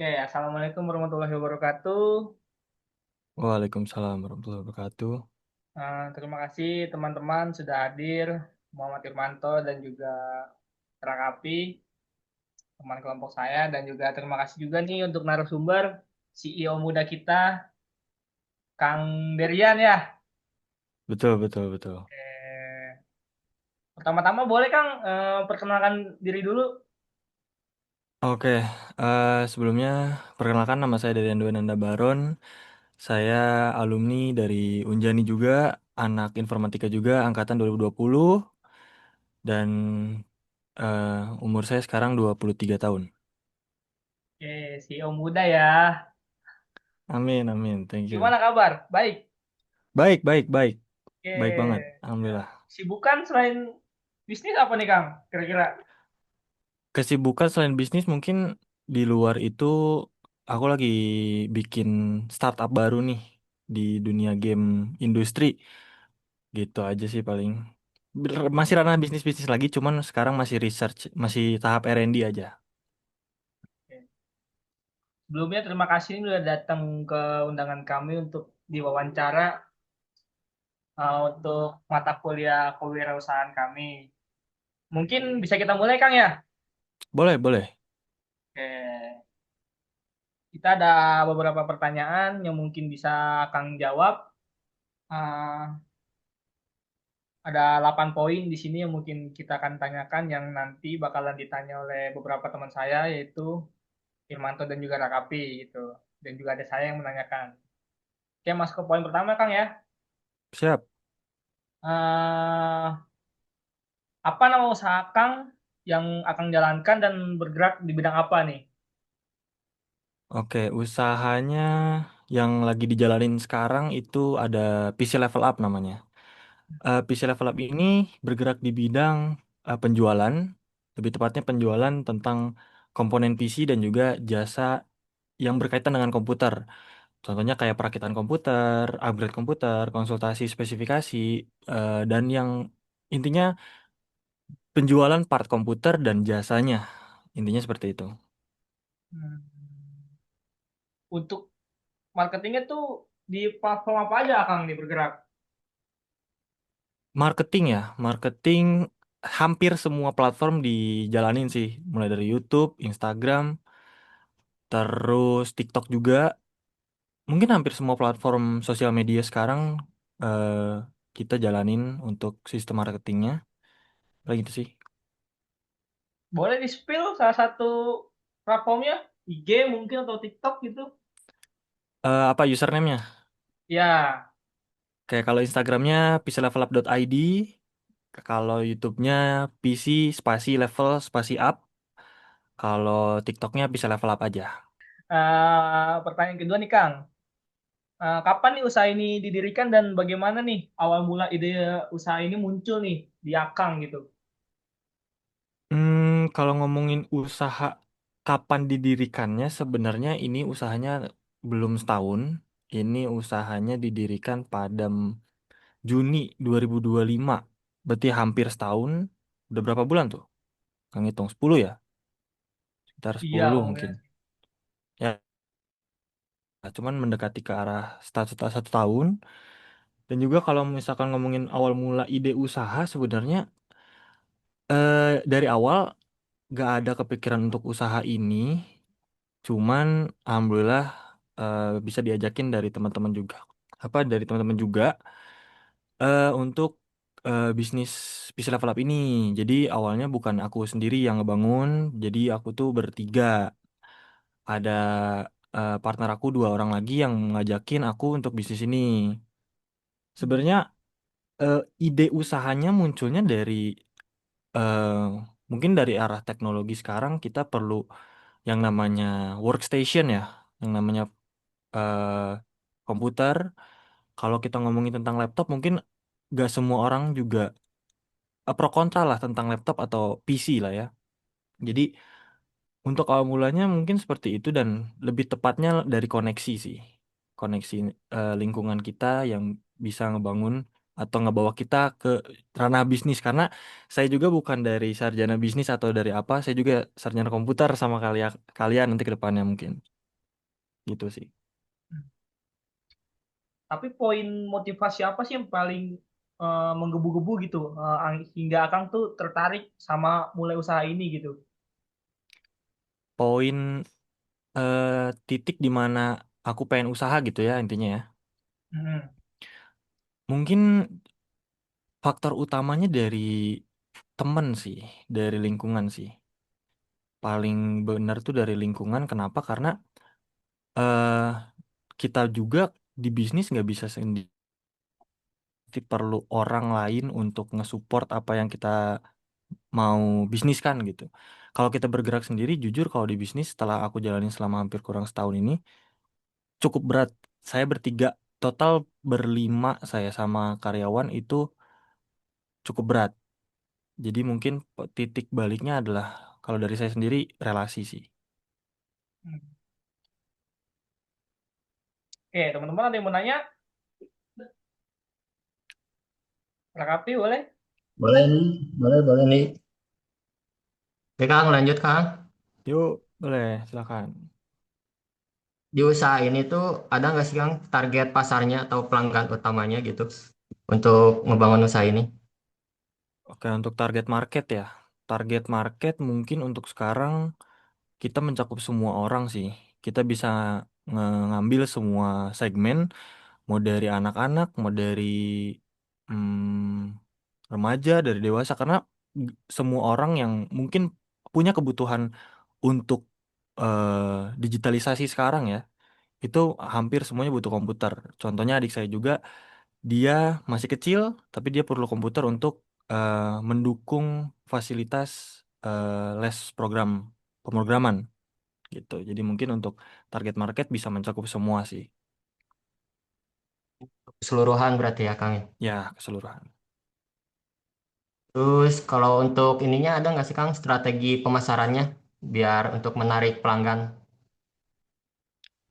Oke, Assalamualaikum warahmatullahi wabarakatuh. Waalaikumsalam warahmatullahi wabarakatuh. Terima kasih teman-teman sudah hadir, Muhammad Irmanto dan juga Rakapi, teman kelompok saya, dan juga terima kasih juga nih untuk narasumber CEO muda kita, Kang Derian ya. Betul, betul, betul. Eh, Pertama-tama boleh Kang perkenalkan diri dulu. Oke, sebelumnya perkenalkan nama saya Derian Dwi Nanda Baron. Saya alumni dari Unjani juga, anak informatika juga, angkatan 2020, dan umur saya sekarang 23 tahun. Oke, CEO muda ya. Amin, amin, thank you. Gimana kabar? Baik. Baik, baik, baik. Baik banget, Oke. Alhamdulillah. Sibukan selain bisnis apa nih Kang? Kira-kira? Kesibukan selain bisnis mungkin di luar itu aku lagi bikin startup baru nih di dunia game industri. Gitu aja sih paling. Masih ranah bisnis-bisnis lagi, cuman sekarang masih research, masih tahap R&D aja. Sebelumnya terima kasih ini sudah datang ke undangan kami untuk diwawancara untuk mata kuliah kewirausahaan kami. Mungkin bisa kita mulai Kang ya? Boleh, boleh. Oke. Kita ada beberapa pertanyaan yang mungkin bisa Kang jawab. Eh, ada 8 poin di sini yang mungkin kita akan tanyakan yang nanti bakalan ditanya oleh beberapa teman saya yaitu Firmanto dan juga Rakapi gitu. Dan juga ada saya yang menanyakan. Oke, masuk ke poin pertama Kang ya. Siap. Eh, Apa nama usaha Kang yang akan jalankan dan bergerak di bidang apa nih? Oke, usahanya yang lagi dijalanin sekarang itu ada PC Level Up namanya. PC Level Up ini bergerak di bidang penjualan, lebih tepatnya penjualan tentang komponen PC dan juga jasa yang berkaitan dengan komputer. Contohnya kayak perakitan komputer, upgrade komputer, konsultasi spesifikasi, dan yang intinya penjualan part komputer dan jasanya. Intinya seperti itu. Hmm. Untuk marketingnya tuh di platform apa aja Kang nih bergerak? Marketing ya, marketing hampir semua platform dijalanin sih, mulai dari YouTube, Instagram, terus TikTok juga. Mungkin hampir semua platform sosial media sekarang eh, kita jalanin untuk sistem marketingnya. Kayak gitu sih. Boleh di-spill salah satu platformnya? IG mungkin atau TikTok gitu? Apa username-nya? Ya, Kayak kalau Instagramnya pclevelup.id, kalau YouTube-nya PC spasi level spasi up, kalau TikTok-nya bisa level up aja. pertanyaan kedua nih Kang. Kapan nih usaha ini didirikan dan bagaimana nih awal mula ide usaha ini muncul nih di Akang gitu? Kalau ngomongin usaha kapan didirikannya, sebenarnya ini usahanya belum setahun. Ini usahanya didirikan pada Juni 2025. Berarti hampir setahun. Udah berapa bulan tuh? Kang hitung 10 ya? Sekitar Iya, 10 kemungkinan. mungkin. Ya, cuman mendekati ke arah satu tahun. Dan juga kalau misalkan ngomongin awal mula ide usaha, sebenarnya dari awal gak ada kepikiran untuk usaha ini. Cuman alhamdulillah bisa diajakin dari teman-teman juga. Apa dari teman-teman juga untuk bisnis PC Level Up ini. Jadi awalnya bukan aku sendiri yang ngebangun, jadi aku tuh bertiga. Ada partner aku dua orang lagi yang ngajakin aku untuk bisnis ini. Sebenarnya eh, ide usahanya munculnya dari eh, mungkin dari arah teknologi sekarang kita perlu yang namanya workstation ya, yang namanya eh, komputer. Kalau kita ngomongin tentang laptop, mungkin gak semua orang juga pro kontra lah tentang laptop atau PC lah ya. Jadi untuk awal mulanya mungkin seperti itu dan lebih tepatnya dari koneksi sih. Koneksi lingkungan kita yang bisa ngebangun atau ngebawa kita ke ranah bisnis karena saya juga bukan dari sarjana bisnis atau dari apa, saya juga sarjana komputer sama kalian nanti ke depannya mungkin. gitu sih. Tapi poin motivasi apa sih yang paling menggebu-gebu gitu hingga Akang tuh tertarik sama mulai usaha ini gitu? Poin titik di mana aku pengen usaha gitu ya intinya ya. Hmm. Mungkin faktor utamanya dari temen sih, dari lingkungan sih. Paling benar tuh dari lingkungan. Kenapa? Karena eh kita juga di bisnis nggak bisa sendiri, perlu orang lain untuk nge-support apa yang kita mau bisniskan gitu. Kalau kita bergerak sendiri, jujur kalau di bisnis setelah aku jalanin selama hampir kurang setahun ini cukup berat. Saya bertiga, total berlima saya sama karyawan itu cukup berat. Jadi mungkin titik baliknya adalah kalau dari saya sendiri relasi sih. Oke, teman-teman ada yang mau nanya? Rakapi boleh? Boleh nih, boleh nih. Oke Kang, lanjut Kang. Yuk, boleh, silakan. Di usaha ini tuh ada nggak sih Kang target pasarnya atau pelanggan utamanya gitu untuk ngebangun usaha ini? Oke, untuk target market ya. Target market mungkin untuk sekarang kita mencakup semua orang sih. Kita bisa ngambil semua segmen, mau dari anak-anak, mau dari remaja, dari dewasa, karena semua orang yang mungkin punya kebutuhan untuk digitalisasi sekarang ya, itu hampir semuanya butuh komputer. Contohnya adik saya juga, dia masih kecil, tapi dia perlu komputer untuk mendukung fasilitas les program pemrograman gitu. Jadi mungkin untuk target market bisa mencakup semua sih. Keseluruhan berarti ya Kang, ya. Ya, keseluruhan. Terus kalau untuk ininya ada nggak sih Kang strategi pemasarannya biar untuk menarik pelanggan?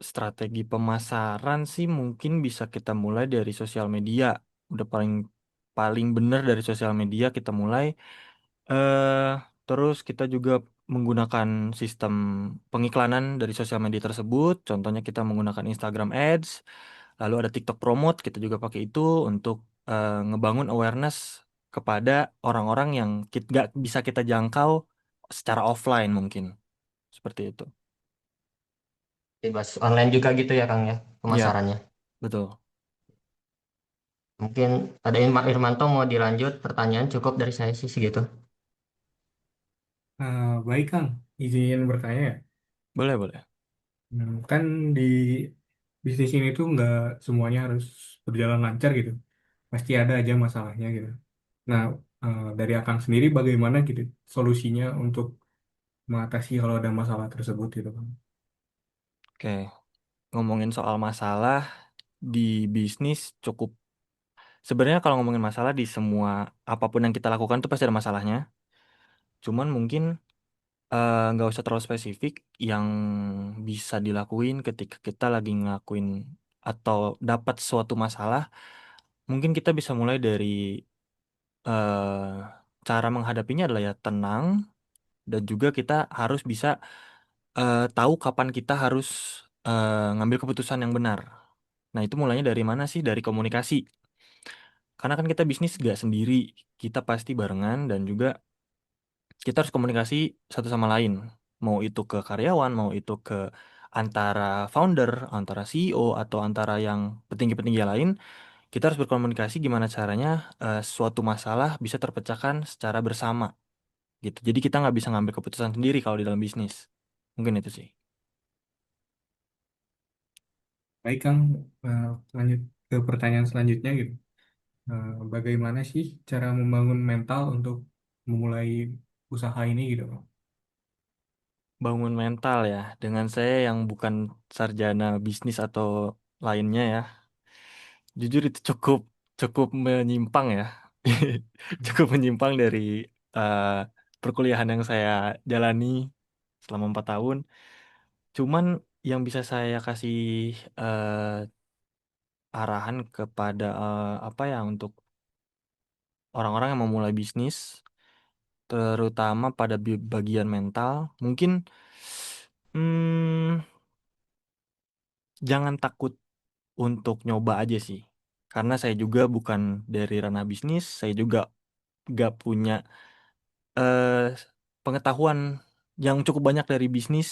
Strategi pemasaran sih mungkin bisa kita mulai dari sosial media. Udah paling paling benar dari sosial media kita mulai. eh Terus kita juga menggunakan sistem pengiklanan dari sosial media tersebut. Contohnya kita menggunakan Instagram Ads, lalu ada TikTok Promote. Kita juga pakai itu untuk ngebangun awareness kepada orang-orang yang nggak bisa kita jangkau secara offline mungkin. Seperti itu. Bebas online juga gitu ya Kang ya Ya, pemasarannya. betul. Mungkin ada Irmanto mau dilanjut pertanyaan cukup dari saya sih segitu. Baik Kang, izin bertanya ya. Boleh, boleh. Kan di bisnis ini tuh nggak semuanya harus berjalan lancar gitu. Pasti ada aja masalahnya gitu. Nah, dari Akang sendiri bagaimana gitu solusinya untuk mengatasi kalau ada masalah tersebut gitu Kang? Oke, ngomongin soal masalah di bisnis cukup. Sebenarnya kalau ngomongin masalah di semua apapun yang kita lakukan tuh pasti ada masalahnya. Cuman mungkin nggak usah terlalu spesifik yang bisa dilakuin ketika kita lagi ngelakuin atau dapat suatu masalah. Mungkin kita bisa mulai dari eh, cara menghadapinya adalah ya tenang, dan juga kita harus bisa tahu kapan kita harus ngambil keputusan yang benar. Nah, itu mulainya dari mana sih? Dari komunikasi. Karena kan kita bisnis gak sendiri, kita pasti barengan dan juga kita harus komunikasi satu sama lain. Mau itu ke karyawan, mau itu ke antara founder, antara CEO, atau antara yang petinggi-petinggi lain, kita harus berkomunikasi gimana caranya suatu masalah bisa terpecahkan secara bersama gitu. Jadi kita nggak bisa ngambil keputusan sendiri kalau di dalam bisnis. Mungkin itu sih. Baik Kang, eh, lanjut ke pertanyaan selanjutnya gitu. Bagaimana sih cara membangun mental untuk memulai usaha ini gitu Kang? Bangun mental ya, dengan saya yang bukan sarjana bisnis atau lainnya ya. Jujur itu cukup cukup menyimpang ya. Cukup menyimpang dari eh, perkuliahan yang saya jalani selama 4 tahun. Cuman yang bisa saya kasih arahan kepada apa ya untuk orang-orang yang memulai bisnis, terutama pada bagian mental, mungkin hmm, jangan takut untuk nyoba aja sih. Karena saya juga bukan dari ranah bisnis, saya juga gak punya eh, pengetahuan yang cukup banyak dari bisnis,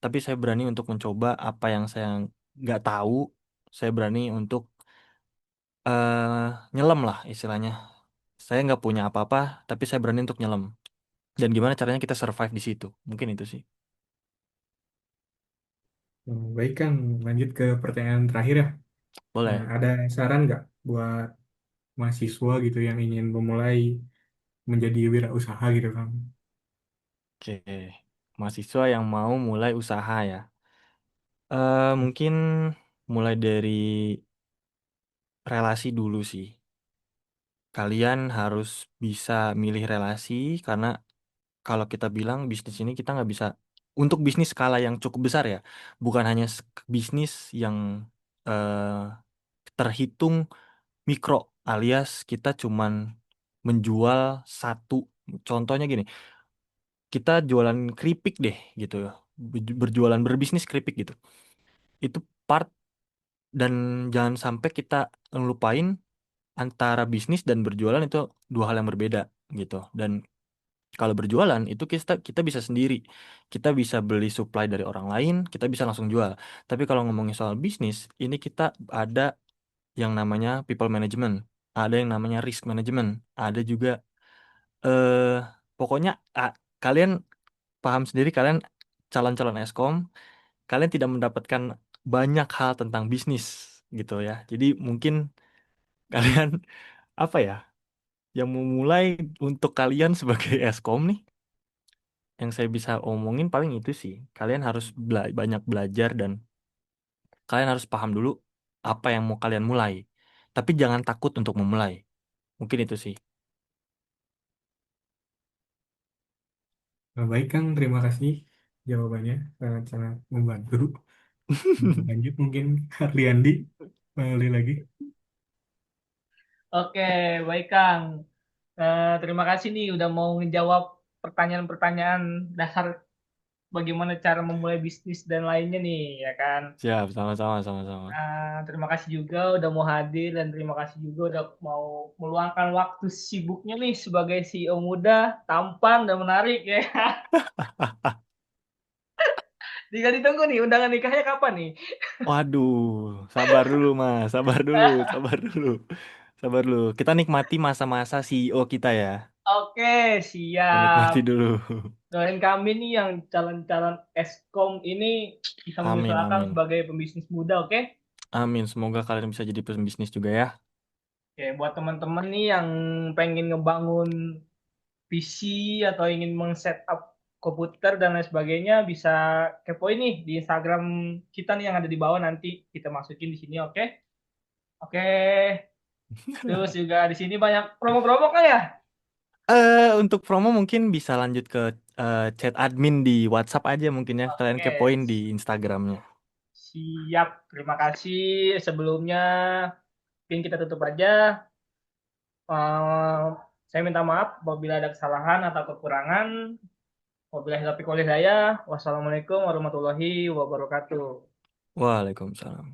tapi saya berani untuk mencoba apa yang saya nggak tahu. Saya berani untuk nyelam lah istilahnya. Saya nggak punya apa-apa, tapi saya berani untuk nyelam. Dan gimana caranya kita survive di situ? Mungkin itu sih. Baik Kang, lanjut ke pertanyaan terakhir ya. Boleh. Ada saran nggak buat mahasiswa gitu yang ingin memulai menjadi wirausaha gitu Kang? Oke. Mahasiswa yang mau mulai usaha ya. Mungkin mulai dari relasi dulu sih. Kalian harus bisa milih relasi karena kalau kita bilang bisnis ini kita nggak bisa untuk bisnis skala yang cukup besar ya, bukan hanya bisnis yang eh, terhitung mikro alias kita cuman menjual satu. Contohnya gini, kita jualan keripik deh gitu, berjualan berbisnis keripik gitu. Itu part dan jangan sampai kita ngelupain antara bisnis dan berjualan itu dua hal yang berbeda gitu. Dan kalau berjualan itu kita bisa sendiri. Kita bisa beli supply dari orang lain, kita bisa langsung jual. Tapi kalau ngomongin soal bisnis, ini kita ada yang namanya people management, ada yang namanya risk management, ada juga eh pokoknya kalian paham sendiri kalian calon-calon eskom, kalian tidak mendapatkan banyak hal tentang bisnis gitu ya. Jadi mungkin kalian apa ya, yang memulai untuk kalian sebagai eskom nih, yang saya bisa omongin paling itu sih. Kalian harus banyak belajar dan kalian harus paham dulu apa yang mau kalian mulai. Tapi jangan takut untuk memulai. Mungkin itu sih. Baik Kang, terima kasih jawabannya sangat-sangat membantu. Lanjut mungkin Harliandi, kembali lagi. Oke, baik Kang. Terima kasih nih udah mau ngejawab pertanyaan-pertanyaan dasar bagaimana cara memulai bisnis dan lainnya nih, ya kan? Siap, sama-sama, sama-sama. Terima kasih juga udah mau hadir dan terima kasih juga udah mau meluangkan waktu sibuknya nih sebagai CEO muda, tampan dan menarik ya. Tinggal ditunggu nih undangan nikahnya kapan nih? Waduh, sabar dulu mas, sabar dulu, sabar dulu, sabar dulu. Kita nikmati masa-masa CEO kita ya. Oke, Kita nikmati siap. dulu. Doain kami nih yang calon-calon Eskom ini bisa Amin, mengusahakan amin. sebagai pembisnis muda, oke? Amin, semoga kalian bisa jadi pembisnis juga ya. Oke, buat teman-teman nih yang pengen ngebangun PC atau ingin meng-setup komputer dan lain sebagainya, bisa kepoin nih di Instagram kita nih yang ada di bawah nanti kita masukin di sini, oke? Oke, terus juga di sini banyak promo-promo kan ya? Untuk promo mungkin bisa lanjut ke chat admin di WhatsApp aja mungkin ya. Kalian Oke, kepoin di Instagramnya. siap. Terima kasih sebelumnya. Mungkin kita tutup aja. Eh, saya minta maaf apabila ada kesalahan atau kekurangan. Wabillahi taufiq walhidayah. Wassalamualaikum warahmatullahi wabarakatuh. Waalaikumsalam.